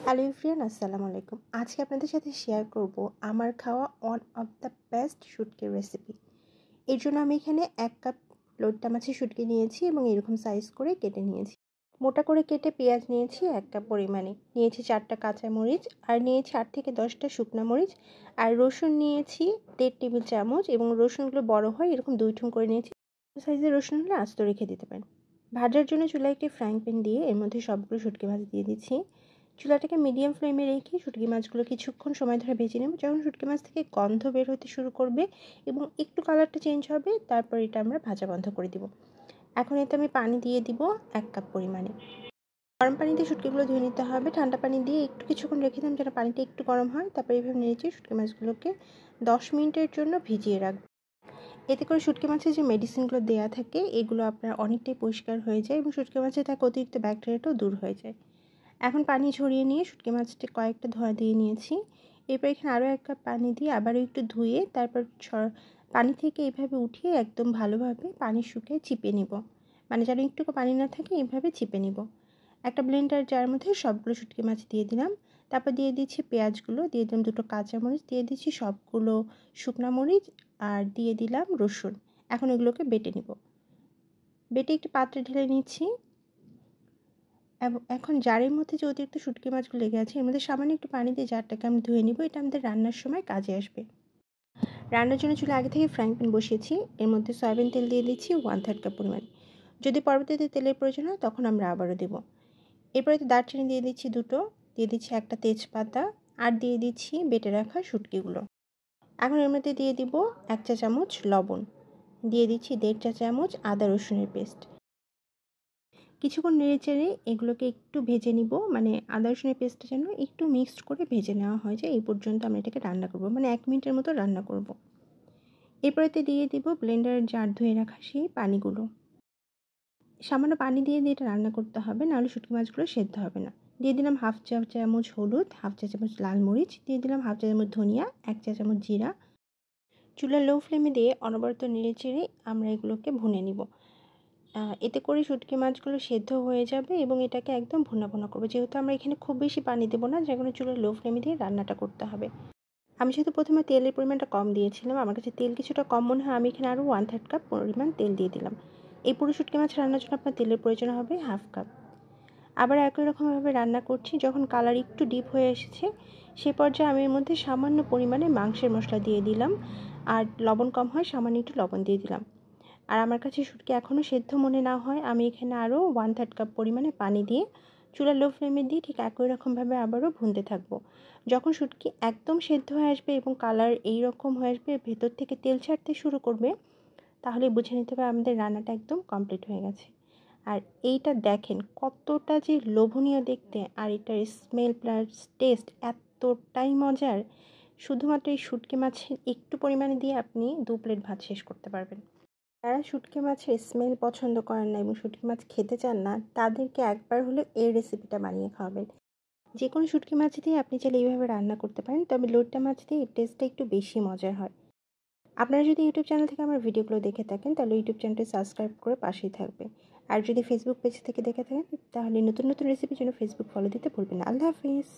Hello everyone, আসসালামু আলাইকুম। আজকে আপনাদের সাথে শেয়ার করব আমার খাওয়া ওয়ান অফ দ্য বেস্ট শুটকির রেসিপি। এর জন্য আমি এখানে 1 কাপ লইট্টা মাছের শুটকি নিয়েছি এবং এরকম সাইজ করে কেটে নিয়েছি। মোটা করে কেটে পেঁয়াজ নিয়েছি 1 কাপ পরিমাণে, নিয়েছি 4টা কাঁচামরিচ, আর নিয়েছি 8 থেকে 10টা শুকনা মরিচ, আর রসুন নিয়েছি 1.5 টেবিল চামচ, এবং রসুনগুলো বড় হয় এরকম 2 ঠুম করে নিয়েছি। সাইজের রসুন হলে আস্ত রেখে দিতে পারেন। ভাজার জন্য চুলায় একটি ফ্রাইং প্যান দিয়ে এর মধ্যে সবগুলো শুটকি মাছ দিয়ে দিচ্ছি। চুলাটাকে মিডিয়াম ফ্লেমে রেখে শুটকি মাছগুলো কিছুক্ষণ সময় ধরে ভেজে নেব। যখন শুটকি মাছ থেকে গন্ধ বের হতে শুরু করবে এবং একটু কালারটা চেঞ্জ হবে, তারপর এটা আমরা ভাজা বন্ধ করে দিব। এখন এতে আমি পানি দিয়ে দিব 1 কাপ পরিমাণে। গরম পানি দিয়ে শুটকিগুলো ধুয়ে নিতে হবে। ঠান্ডা পানি দিয়ে একটু কিছুক্ষণ রেখে দিলাম যেন পানিটা একটু গরম হয়। তারপর এইভাবে নেড়েচেড়ে শুটকি মাছগুলোকে 10 মিনিটের জন্য ভিজিয়ে রাখবো। এতে করে শুটকি মাছের যে মেডিসিনগুলো দেওয়া থাকে এগুলো আপনার অনেকটাই পরিষ্কার হয়ে যায় এবং শুটকি মাছে থাকা অতিরিক্ত ব্যাকটেরিয়াটাও দূর হয়ে যায়। এখন পানি ঝরিয়ে নিয়ে শুটকি মাছটি কয়েকটা ধোয়া দিয়ে নিয়েছি। এরপর এখানে আরও 1 কাপ পানি দিয়ে আবারও একটু ধুয়ে তারপর পানি থেকে এইভাবে উঠিয়ে একদম ভালোভাবে পানি শুকিয়ে চিপে নিব। মানে যেন একটুকু পানি না থাকে, এইভাবে চিপে নিব। একটা ব্লেন্ডার জারের মধ্যে সবগুলো শুটকি মাছ দিয়ে দিলাম। তারপর দিয়ে দিচ্ছি পেঁয়াজগুলো, দিয়ে দিলাম 2টো কাঁচামরিচ, দিয়ে দিচ্ছি সবগুলো শুকনা মরিচ, আর দিয়ে দিলাম রসুন। এখন এগুলোকে বেটে নিব। বেটে একটি পাত্রে ঢেলে নিচ্ছি। এবং এখন জারের মধ্যে যে অতিরিক্ত শুটকি মাছগুলো লেগে আছে এর মধ্যে সামান্য একটু পানি দিয়ে জারটাকে আমি ধুয়ে নিব। এটা আমাদের রান্নার সময় কাজে আসবে। রান্নার জন্য চুলে আগে থেকে ফ্রাইং প্যান বসিয়েছি। এর মধ্যে সয়াবিন তেল দিয়ে দিচ্ছি 1/3 কাপ পরিমাণ। যদি পরবর্তীতে তেলের প্রয়োজন হয় তখন আমরা আবারও দেবো। এরপরে দারচিনি দিয়ে দিচ্ছি 2টো, দিয়ে দিচ্ছি একটা তেজপাতা, আর দিয়ে দিচ্ছি বেটে রাখা শুটকিগুলো। এখন এর মধ্যে দিয়ে দিব 1 চা চামচ লবণ, দিয়ে দিচ্ছি 1.5 চা চামচ আদা রসুনের পেস্ট। কিছুক্ষণ নেড়েচেড়ে এগুলোকে একটু ভেজে নিব, মানে আদা রসুনের পেস্টটা যেন একটু মিক্সড করে ভেজে নেওয়া হয়, যে এই পর্যন্ত আমরা এটাকে রান্না করব, মানে 1 মিনিটের মতো রান্না করব। এরপরেতে দিয়ে দিব ব্লেন্ডারের জার ধুয়ে রাখা সেই পানিগুলো। সামান্য পানি দিয়ে এটা রান্না করতে হবে, নাহলে শুটকি মাছগুলো সেদ্ধ হবে না। দিয়ে দিলাম 1/2 চা চামচ হলুদ, 1/2 চা চামচ লাল মরিচ, দিয়ে দিলাম 1/2 চা চামচ ধনিয়া, 1 চা চামচ জিরা। চুলা লো ফ্লেমে দিয়ে অনবরত নেড়েচেড়ে আমরা এগুলোকে ভুনে নিব। এতে করে শুটকি মাছগুলো সেদ্ধ হয়ে যাবে এবং এটাকে একদম ভুনা ভুনা করবো। যেহেতু আমরা এখানে খুব বেশি পানি দেবো না, যে কোনো চুলা লো ফ্লেমে দিয়ে রান্নাটা করতে হবে। আমি যেহেতু প্রথমে তেলের পরিমাণটা কম দিয়েছিলাম, আমার কাছে তেল কিছুটা কম মনে হয়, আমি এখানে আরও 1/3 কাপ পরিমাণ তেল দিয়ে দিলাম। এই পুরো শুটকি মাছ রান্নার জন্য আপনার তেলের প্রয়োজন হবে 1/2 কাপ। আবার একই রকমভাবে রান্না করছি। যখন কালার একটু ডিপ হয়ে এসেছে সে পর্যায়ে আমি এর মধ্যে সামান্য পরিমাণে মাংসের মশলা দিয়ে দিলাম, আর লবণ কম হয় সামান্য একটু লবণ দিয়ে দিলাম। আর আমার কাছে শুটকি এখনও সেদ্ধ মনে না হয়, আমি এখানে আরও 1/3 কাপ পরিমাণে পানি দিয়ে চুলা লো ফ্লেমে দিয়ে ঠিক একই রকমভাবে আবারও ভুনতে থাকবো। যখন শুটকি একদম সেদ্ধ হয়ে আসবে এবং কালার এই রকম হয়ে আসবে, ভেতর থেকে তেল ছাড়তে শুরু করবে, তাহলে বুঝে নিতে হবে আমাদের রান্নাটা একদম কমপ্লিট হয়ে গেছে। আর এইটা দেখেন কতটা যে লোভনীয় দেখতে, আর এটার স্মেল প্লাস টেস্ট এতটাই মজার। শুধুমাত্র এই শুটকি মাছের একটু পরিমাণে দিয়ে আপনি 2 প্লেট ভাত শেষ করতে পারবেন। যারা শুটকি মাছের স্মেল পছন্দ করেন না এবং শুটকি মাছ খেতে চান না, তাদেরকে একবার হলেও এই রেসিপিটা বানিয়ে খাওয়াবেন। যে কোনো শুটকি মাছ দিয়ে আপনি চাইলে এইভাবে রান্না করতে পারেন, তবে লইট্টা মাছ দিয়ে এর টেস্টটা একটু বেশি মজার হয়। আপনারা যদি ইউটিউব চ্যানেল থেকে আমার ভিডিওগুলো দেখে থাকেন তাহলে ইউটিউব চ্যানেলটি সাবস্ক্রাইব করে পাশেই থাকবে। আর যদি ফেসবুক পেজ থেকে দেখে থাকেন তাহলে নতুন নতুন রেসিপির জন্য ফেসবুক ফলো দিতে ভুলবেন না। আল্লাহ হাফিজ।